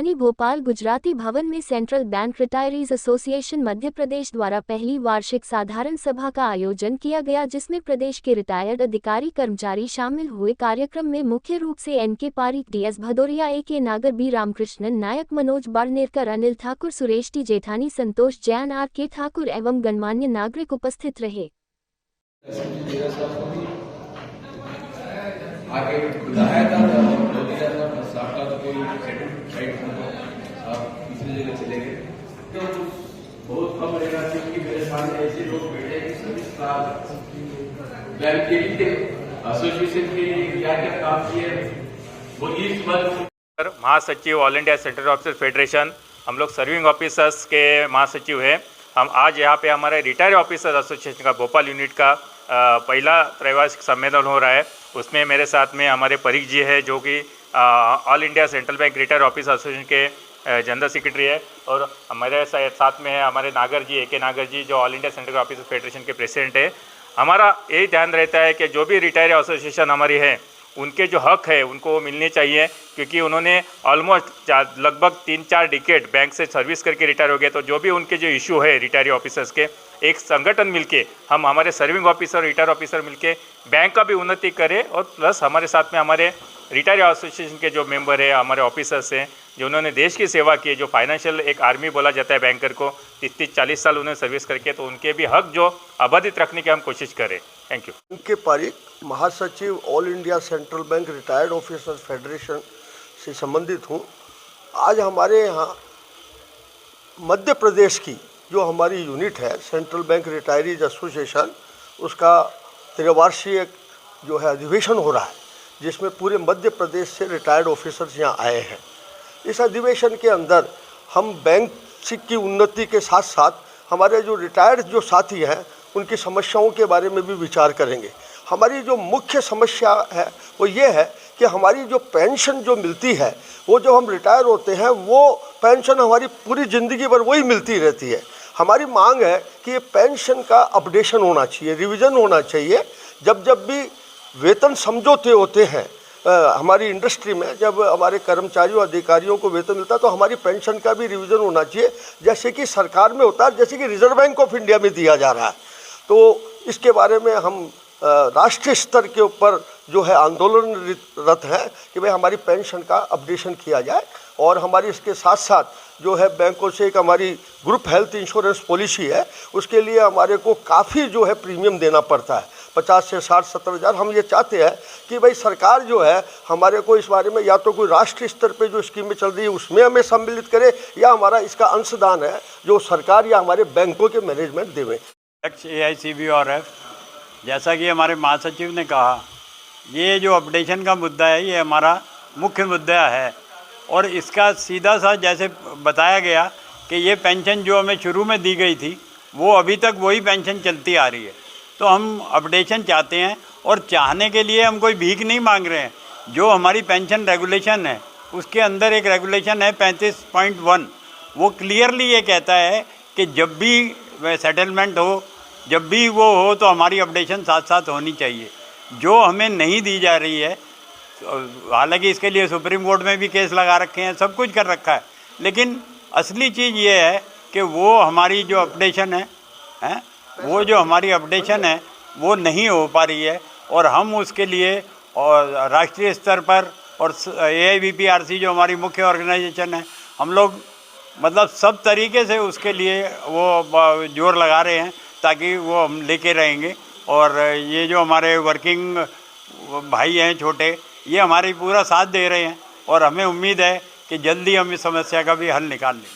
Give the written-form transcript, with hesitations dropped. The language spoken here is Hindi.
राजधानी भोपाल गुजराती भवन में central bank retirees association Madhya Pradesh द्वारा पहली वार्षिक साधारण सभा का आयोजन किया गया, जिसमें प्रदेश के रिटायर्ड अधिकारी कर्मचारी शामिल हुए। कार्यक्रम में मुख्य रूप से N K. Pareek, D S. Bhadauria, A K. Nagar, B. Ramakrishnan Nayak, Manoj Badnerkar, Anil Thakur, Suresh T Jethani, Santosh Jain, R K. Thakur एवं गणमान्य नागरिक उपस्थित रहे। आगे बुलाया था तो दिया था, बस आपका तो कोई साइड आप दूसरी जगह चले गए तो बहुत कम रहेगा, क्योंकि मेरे सामने ऐसे लोग बैठे हैं सभी स्टाफ बैंक के लिए एसोसिएशन के लिए क्या क्या काम किए वो इस बात। महासचिव all India central officer federation, हम लोग सर्विंग ऑफिसर्स के महासचिव हैं। हम आज यहाँ पे हमारे रिटायर ऑफिसर एसोसिएशन का भोपाल यूनिट का पहला त्रैवार्षिक सम्मेलन हो रहा है। उसमें मेरे साथ में हमारे परीक जी है, जो कि all India central bank retire officer association के जनरल सेक्रेटरी है, और हमारे साथ में है हमारे नागर जी, ए.के. नागर जी, जो all India central officer federation के प्रेसिडेंट है। हमारा यही ध्यान रहता है कि जो भी रिटायर एसोसिएशन हमारी है, उनके जो हक है उनको मिलने चाहिए, क्योंकि उन्होंने ऑलमोस्ट लगभग 3-4 डिकेड बैंक से सर्विस करके रिटायर हो गए। तो जो भी उनके जो इशू है रिटायर ऑफिसर्स के, एक संगठन मिलके, हम हमारे सर्विंग ऑफिसर, रिटायर ऑफिसर मिलके बैंक का भी उन्नति करें, और प्लस हमारे साथ में हमारे रिटायर एसोसिएशन के जो मेंबर है, हमारे ऑफिसर्स हैं, जो उन्होंने देश की सेवा की है, जो फाइनेंशियल एक आर्मी बोला जाता है बैंकर को, 30-40 साल उन्होंने सर्विस करके, तो उनके भी हक जो अबाधित रखने की हम कोशिश करें। Thank you. एन.के. पारीक, महासचिव all India central bank retired officers federation से संबंधित हूँ। आज हमारे यहाँ मध्य प्रदेश की जो हमारी यूनिट है सेंट्रल बैंक रिटायरीज एसोसिएशन, उसका त्रैवार्षिक जो है अधिवेशन हो रहा है, जिसमें पूरे मध्य प्रदेश से रिटायर्ड ऑफिसर्स यहाँ आए हैं। इस अधिवेशन के अंदर हम बैंक की उन्नति के साथ साथ हमारे जो रिटायर्ड जो साथी हैं उनकी समस्याओं के बारे में भी विचार करेंगे। हमारी जो मुख्य समस्या है वो ये है कि हमारी जो पेंशन जो मिलती है, वो जो हम रिटायर होते हैं वो पेंशन हमारी पूरी ज़िंदगी भर वही मिलती रहती है। हमारी मांग है कि ये पेंशन का अपडेशन होना चाहिए, रिवीजन होना चाहिए। जब जब भी वेतन समझौते होते हैं हमारी इंडस्ट्री में, जब हमारे कर्मचारियों अधिकारियों को वेतन मिलता है, तो हमारी पेंशन का भी रिवीजन होना चाहिए, जैसे कि सरकार में होता है, जैसे कि रिजर्व बैंक ऑफ इंडिया में दिया जा रहा है। तो इसके बारे में हम राष्ट्रीय स्तर के ऊपर जो है आंदोलनरत है कि भाई हमारी पेंशन का अपडेशन किया जाए। और हमारी इसके साथ साथ जो है बैंकों से एक हमारी ग्रुप हेल्थ इंश्योरेंस पॉलिसी है, उसके लिए हमारे को काफ़ी जो है प्रीमियम देना पड़ता है, 50 से 60-70 हज़ार। हम ये चाहते हैं कि भाई सरकार जो है हमारे को इस बारे में या तो कोई राष्ट्रीय स्तर पे जो स्कीमें चल रही है उसमें हमें सम्मिलित करे, या हमारा इसका अंशदान है जो सरकार या हमारे बैंकों के मैनेजमेंट देवें। AICBORF, जैसा कि हमारे महासचिव ने कहा, ये जो अपडेशन का मुद्दा है ये हमारा मुख्य मुद्दा है, और इसका सीधा सा जैसे बताया गया कि ये पेंशन जो हमें शुरू में दी गई थी वो अभी तक वही पेंशन चलती आ रही है। तो हम अपडेशन चाहते हैं, और चाहने के लिए हम कोई भीख नहीं मांग रहे हैं। जो हमारी पेंशन रेगुलेशन है उसके अंदर एक रेगुलेशन है 35.1, वो क्लियरली ये कहता है कि जब भी सेटलमेंट हो, जब भी वो हो, तो हमारी अपडेशन साथ साथ होनी चाहिए, जो हमें नहीं दी जा रही है। हालांकि इसके लिए सुप्रीम कोर्ट में भी केस लगा रखे हैं, सब कुछ कर रखा है, लेकिन असली चीज़ ये है कि वो हमारी जो अपडेशन है वो जो हमारी अपडेशन है वो नहीं हो पा रही है। और हम उसके लिए और राष्ट्रीय स्तर पर और AIBPRC जो हमारी मुख्य ऑर्गेनाइजेशन है, हम लोग मतलब सब तरीके से उसके लिए वो जोर लगा रहे हैं, ताकि वो हम लेके रहेंगे। और ये जो हमारे वर्किंग भाई हैं छोटे, ये हमारे पूरा साथ दे रहे हैं, और हमें उम्मीद है कि जल्दी हम इस समस्या का भी हल निकाल लें।